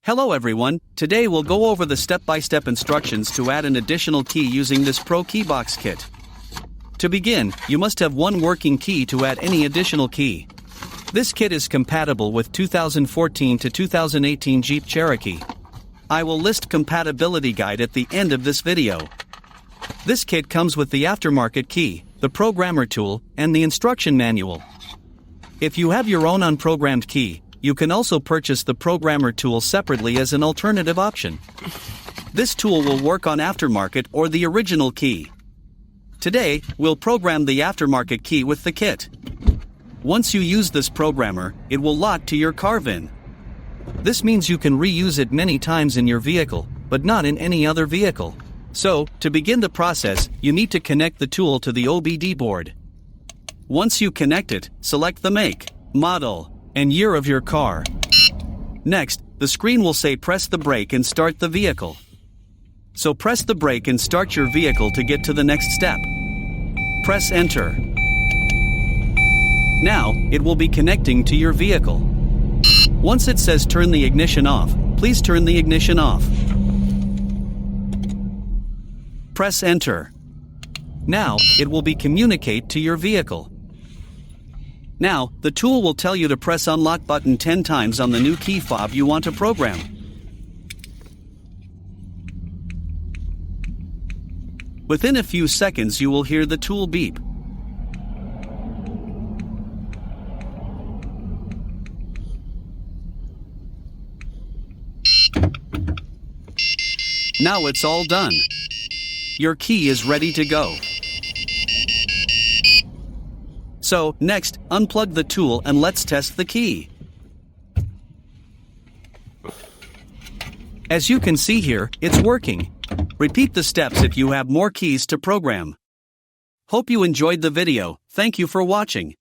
Hello everyone, today we'll go over the step-by-step instructions to add an additional key using this ProKeyBox kit. To begin, you must have one working key to add any additional key. This kit is compatible with 2014 to 2018 Jeep Cherokee. I will list compatibility guide at the end of this video. This kit comes with the aftermarket key, the programmer tool, and the instruction manual. If you have your own unprogrammed key, you can also purchase the programmer tool separately as an alternative option. This tool will work on aftermarket or the original key. Today, we'll program the aftermarket key with the kit. Once you use this programmer, it will lock to your car VIN. This means you can reuse it many times in your vehicle, but not in any other vehicle. So, to begin the process, you need to connect the tool to the OBD board. Once you connect it, select the make, model, and year of your car. Next, the screen will say press the brake and start the vehicle. So press the brake and start your vehicle to get to the next step. Press enter. Now, it will be connecting to your vehicle. Once it says turn the ignition off, please turn the ignition off. Press enter. Now, it will be communicate to your vehicle. Now, the tool will tell you to press unlock button 10 times on the new key fob you want to program. Within a few seconds you will hear the tool beep. Now it's all done. Your key is ready to go. So, next, unplug the tool and let's test the key. As you can see here, it's working. Repeat the steps if you have more keys to program. Hope you enjoyed the video. Thank you for watching.